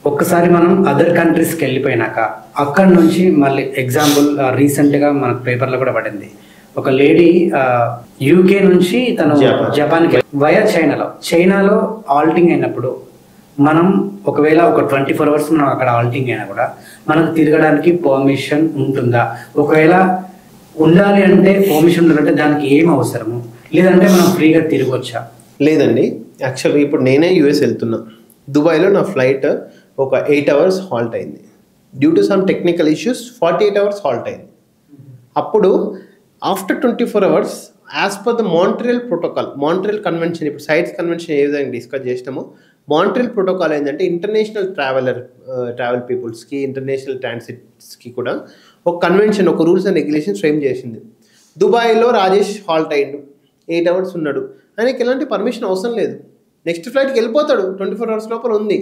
ఒక్కసారి మనం అదర్ కంట్రీస్కి వెళ్ళిపోయినాక అక్కడ నుంచి మళ్ళీ ఎగ్జాంపుల్ రీసెంట్గా మనకు పేపర్లో కూడా పడింది, ఒక లేడీ యూకే నుంచి తను జపాన్కి వయా చైనాలో ఆల్టింగ్ అయినప్పుడు మనం ఒకవేళ ఒక 24 hours మనం అక్కడ ఆల్టింగ్ అయినా కూడా మనకు తిరగడానికి పర్మిషన్ ఉంటుందా? ఒకవేళ ఉండాలి అంటే పర్మిషన్ ఉండాలంటే దానికి ఏం అవసరము, లేదంటే మనం ఫ్రీగా తిరగొచ్చా? లేదండి, యాక్చువల్గా ఇప్పుడు నేనే యూఎస్ వెళ్తున్నా. దుబాయ్లో నా ఫ్లైట్ ఒక 8 hours హాల్ట్ అయింది. Due to some technical issues 48 hours halt అయింది. అప్పుడు after 24 hours as per the Montreal protocol, Montreal convention, ఇప్పుడు సైట్స్ కన్వెన్షన్ ఏ విధంగా డిస్కస్ చేసినామో మాంట్రియల్ ప్రోటోకాల్ ఏంటంటే ఇంటర్నేషనల్ ట్రావెల్ పీపుల్స్కి, ఇంటర్నేషనల్ ట్రాన్సిట్స్కి కూడా ఒక కన్వెన్షన్, ఒక రూల్స్ అండ్ రెగ్యులేషన్స్ ఫ్రేమ్ చేసింది. దుబాయ్లో రాజేష్ హాల్ట్ అయ్యిండు, 8 hours ఉన్నాడు, ఆయనకి ఎలాంటి పర్మిషన్ అవసరం లేదు, నెక్స్ట్ ఫ్లైట్కి వెళ్ళిపోతాడు, 24 hours లోపల ఉంది.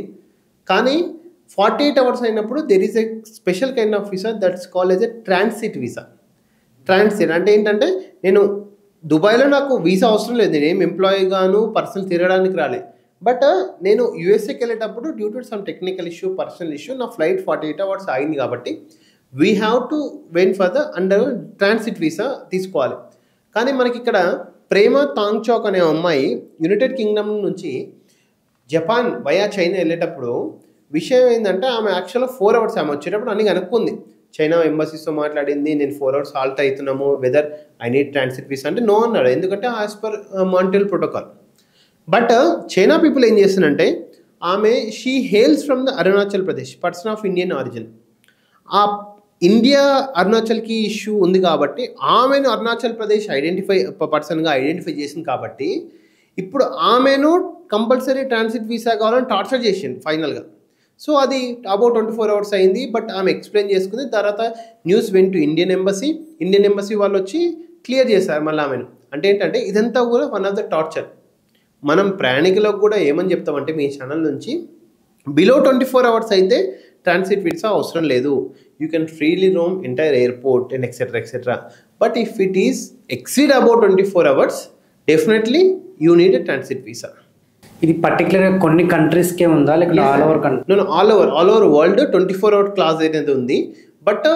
కానీ 48 hours అయినప్పుడు there is a special kind of visa that's called as a transit visa. Transit అంటే ఏంటంటే నేను దుబాయ్లో నాకు వీసా అవసరం లేదు, నేను ఏం ఎంప్లాయీ గాను పర్సనల్ తిరగడానికి రాలేదు, బట్ నేను యూఎస్ఏకి వెళ్ళేటప్పుడు due to some technical issue, personal issue నా ఫ్లైట్ 48 hours అయింది కాబట్టి we have to wait for the under transit visa తీసుకోవాలి. కానీ మనకి ఇక్కడ ప్రేమ తాంగ్చాక్ అనే అమ్మాయి యునైటెడ్ కింగ్డమ్ నుంచి జపాన్ వయా చైనా వెళ్ళేటప్పుడు విషయం ఏంటంటే ఆమె యాక్చువల్గా 4 hours ఆమె వచ్చేటప్పుడు అన్ని కనుక్కుంది, చైనా ఎంబసీస్తో మాట్లాడింది, నేను 4 hours హాల్ట్ అవుతున్నాము, weather I need transit visa అంటే నో అన్నాడు, ఎందుకంటే as per Montreal protocol. But China people ఏం చేస్తుందంటే ఆమె she Hales from the Arunachal Pradesh, person of Indian origin. ఆ ఇండియా అరుణాచల్కి ఇష్యూ ఉంది కాబట్టి ఆమెను అరుణాచల్ ప్రదేశ్ పర్సన్గా ఐడెంటిఫై చేసింది కాబట్టి ఇప్పుడు ఆమెను కంపల్సరీ ట్రాన్సిట్ వీసా కావాలని టార్చర్ చేసింది ఫైనల్గా. సో అది అబౌట్ 24 hours అయింది, బట్ ఆమె ఎక్స్ప్లెయిన్ చేసుకుంది. తర్వాత news when to Indian embassy వాళ్ళు వచ్చి క్లియర్ చేశారు మళ్ళీ ఆమెను. అంటే ఏంటంటే ఇదంతా కూడా వన్ ఆఫ్ ద టార్చర్. మనం ప్రయాణికులకు కూడా ఏమని చెప్తామంటే మీ ఛానల్ నుంచి బిలో 24 hours అయితే ట్రాన్సిట్ వీసా అవసరం లేదు, you can freely Rome entire airport and etcetera. But if it is exceed about 24 hours definitely you need a transit visa. ఇది పర్టికులర్గా కొన్ని కంట్రీస్కే ఉందా లేకపోతే all over country? All over world 24 hour clause అనేది ఉంది, but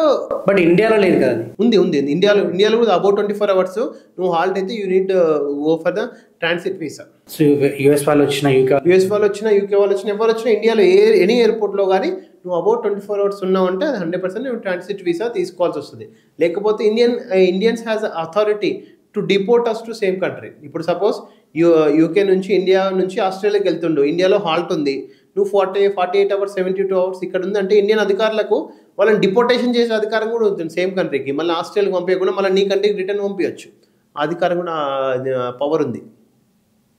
ఇండియాలో లేదు కదా? ఉంది ఇండియాలో కూడా అబౌట్ 24 hours నువ్వు హాల్ట్ అయితే you need go for the transit visa. So US వాళ్ళు వచ్చినా యూకే వాళ్ళు వచ్చినా ఎవరు వచ్చినా ఇండియాలో ఎనీ ఎయిర్పోర్ట్లో కానీ నువ్వు అబౌట్ 24 hours ఉన్నావు అంటే 100% నువ్వు ట్రాన్సిట్ వీసా తీసుకోవాల్సి వస్తుంది. లేకపోతే Indians has authority to deport us to same country. ఇప్పుడు సపోజ్ యూకే నుంచి ఇండియా నుంచి ఆస్ట్రేలియాకి వెళ్తుండు, ఇండియాలో హాల్ట్ ఉంది, నువ్వు 48 hours 72 hours ఇక్కడ ఉంది అంటే ఇండియన్ అధికారులకు వాళ్ళని డిపోర్టేషన్ చేసే అధికారం కూడా ఉంటుంది సేమ్ కంట్రీకి. మళ్ళీ ఆస్ట్రేలియాకి పంపించకుండా మళ్ళీ నీ కంట్రీకి రిటర్న్ పంపించచ్చు, ఆ అధికారం కూడా పవర్ ఉంది.